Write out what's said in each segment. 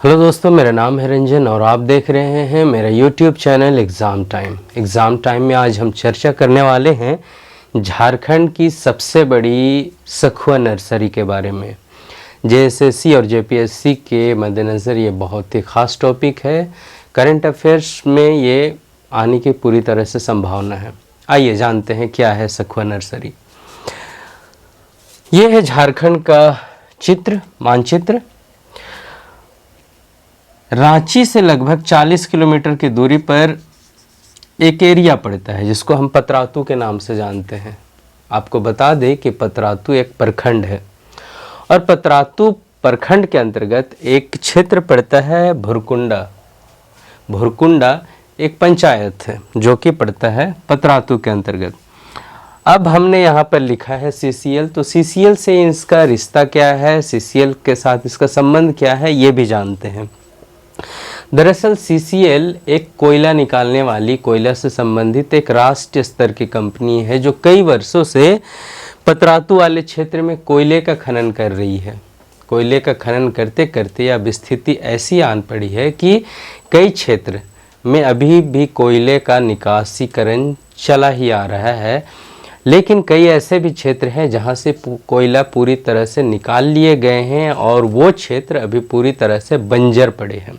Hello दोस्तों, मेरा नाम है रंजन और आप देख रहे हैं मेरा यूट्यूब चैनल एग्ज़ाम टाइम में आज हम चर्चा करने वाले हैं झारखंड की सबसे बड़ी सखुआ नर्सरी के बारे में। जेएसएससी और जेपीएससी के मद्देनज़र ये बहुत ही ख़ास टॉपिक है। करंट अफेयर्स में ये आने की पूरी तरह से संभावना है। आइए जानते हैं क्या है सखुआ नर्सरी। ये है झारखंड का मानचित्र। रांची से लगभग 40 किलोमीटर की दूरी पर एक एरिया पड़ता है जिसको हम पतरातू के नाम से जानते हैं। आपको बता दें कि पतरातू एक प्रखंड है और पतरातू प्रखंड के अंतर्गत एक क्षेत्र पड़ता है भुरकुंडा। भुरकुंडा एक पंचायत है जो कि पड़ता है पतरातू के अंतर्गत। अब हमने यहाँ पर लिखा है सीसीएल, तो सीसीएल से इसका रिश्ता क्या है, सीसीएल के साथ इसका संबंध क्या है, ये भी जानते हैं। दरअसल सीसीएल एक कोयला निकालने वाली, कोयला से संबंधित एक राष्ट्रीय स्तर की कंपनी है जो कई वर्षों से पतरातू वाले क्षेत्र में कोयले का खनन कर रही है। कोयले का खनन करते करते अब स्थिति ऐसी आन पड़ी है कि कई क्षेत्र में अभी भी कोयले का निकासीकरण चला ही आ रहा है, लेकिन कई ऐसे भी क्षेत्र हैं जहां से कोयला पूरी तरह से निकाल लिए गए हैं और वो क्षेत्र अभी पूरी तरह से बंजर पड़े हैं।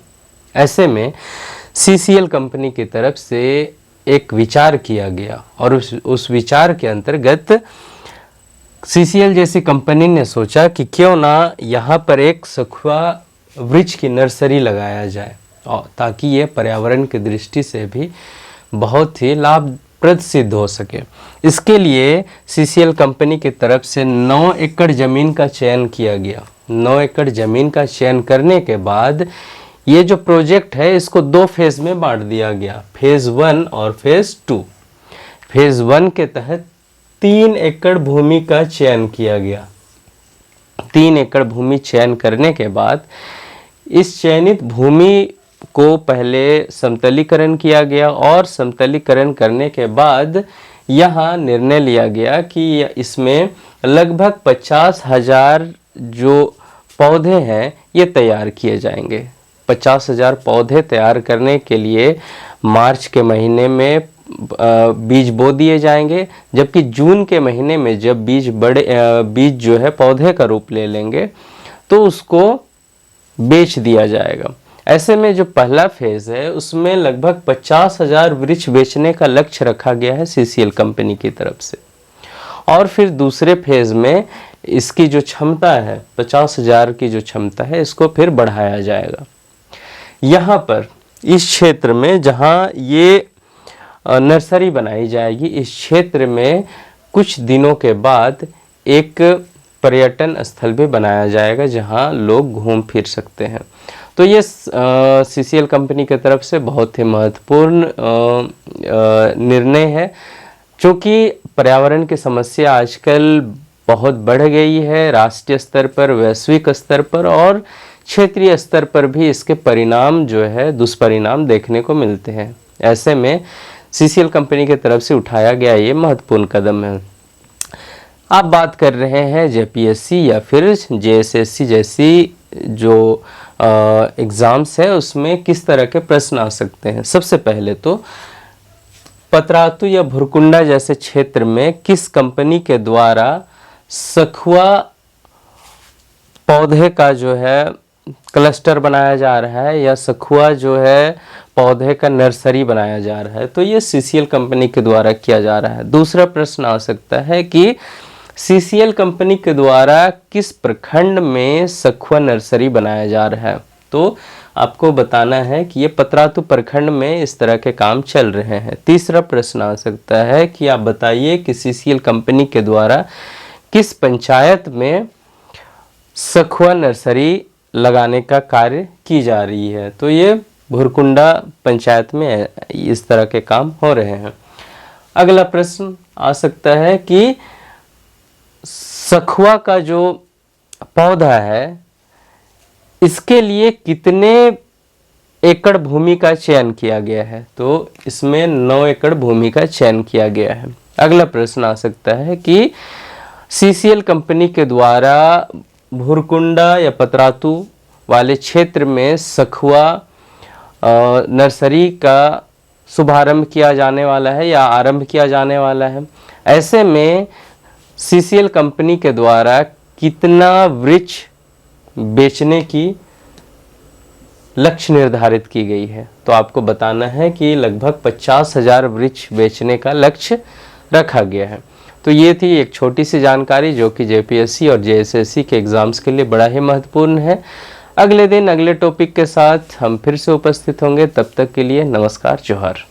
ऐसे में सीसीएल कंपनी की तरफ से एक विचार किया गया और उस विचार के अंतर्गत सीसीएल जैसी कंपनी ने सोचा कि क्यों ना यहाँ पर एक सखुआ वृक्ष की नर्सरी लगाया जाए और ताकि ये पर्यावरण की दृष्टि से भी बहुत ही लाभप्रद सिद्ध हो सके। इसके लिए सीसीएल कंपनी की तरफ से 9 एकड़ ज़मीन का चयन किया गया। 9 एकड़ ज़मीन का चयन करने के बाद ये जो प्रोजेक्ट है इसको 2 फेज़ में बांट दिया गया, फेज़ 1 और फेज़ 2। फेज़ 1 के तहत 3 एकड़ भूमि का चयन किया गया। 3 एकड़ भूमि चयन करने के बाद इस चयनित भूमि को पहले समतलीकरण किया गया और समतलीकरण करने के बाद यहाँ निर्णय लिया गया कि इसमें लगभग 50,000 जो पौधे हैं ये तैयार किए जाएंगे। 50,000 पौधे तैयार करने के लिए मार्च के महीने में बीज बो दिए जाएंगे, जबकि जून के महीने में जब बीज जो है पौधे का रूप ले लेंगे तो उसको बेच दिया जाएगा। ऐसे में जो पहला फेज़ है उसमें लगभग 50,000 वृक्ष बेचने का लक्ष्य रखा गया है सीसीएल कंपनी की तरफ से। और फिर दूसरे फेज़ में इसकी जो क्षमता है 50,000 की जो क्षमता है इसको फिर बढ़ाया जाएगा। यहाँ पर इस क्षेत्र में जहाँ ये नर्सरी बनाई जाएगी, इस क्षेत्र में कुछ दिनों के बाद एक पर्यटन स्थल भी बनाया जाएगा जहाँ लोग घूम फिर सकते हैं। तो ये सीसीएल कंपनी की तरफ से बहुत ही महत्वपूर्ण निर्णय है, क्योंकि पर्यावरण की समस्या आजकल बहुत बढ़ गई है। राष्ट्रीय स्तर पर, वैश्विक स्तर पर और क्षेत्रीय स्तर पर भी इसके परिणाम जो है दुष्परिणाम देखने को मिलते हैं। ऐसे में सीसीएल कंपनी की तरफ से उठाया गया ये महत्वपूर्ण कदम है। आप बात कर रहे हैं जेपीएससी या फिर जेएसएससी जैसी जो एग्ज़ाम्स है उसमें किस तरह के प्रश्न आ सकते हैं। सबसे पहले तो पतरातू या भुरकुंडा जैसे क्षेत्र में किस कंपनी के द्वारा सखुआ पौधे का जो है क्लस्टर बनाया जा रहा है या सखुआ जो है पौधे का नर्सरी बनाया जा रहा है, तो ये सीसीएल कंपनी के द्वारा किया जा रहा है। दूसरा प्रश्न आ सकता है कि सीसीएल कंपनी के द्वारा किस प्रखंड में सखुआ नर्सरी बनाया जा रहा है, तो आपको बताना है कि ये पतरातू प्रखंड में इस तरह के काम चल रहे हैं। तीसरा प्रश्न आ सकता है कि आप बताइए कि सीसीएल कंपनी के द्वारा किस पंचायत में सखुआ नर्सरी लगाने का कार्य की जा रही है, तो ये भुरकुंडा पंचायत में इस तरह के काम हो रहे हैं। अगला प्रश्न आ सकता है कि सखुआ का जो पौधा है इसके लिए कितने एकड़ भूमि का चयन किया गया है, तो इसमें 9 एकड़ भूमि का चयन किया गया है। अगला प्रश्न आ सकता है कि सीसीएल कंपनी के द्वारा भुरकुंडा या पतरातू वाले क्षेत्र में सखुआ नर्सरी का शुभारंभ किया जाने वाला है या आरंभ किया जाने वाला है। ऐसे में सीसीएल कंपनी के द्वारा कितना वृक्ष बेचने की लक्ष्य निर्धारित की गई है, तो आपको बताना है कि लगभग 50,000 वृक्ष बेचने का लक्ष्य रखा गया है। तो ये थी एक छोटी सी जानकारी जो कि जेपीएससी और जेएसएससी के एग्ज़ाम्स के लिए बड़ा ही महत्वपूर्ण है। अगले दिन अगले टॉपिक के साथ हम फिर से उपस्थित होंगे, तब तक के लिए नमस्कार, जोहार।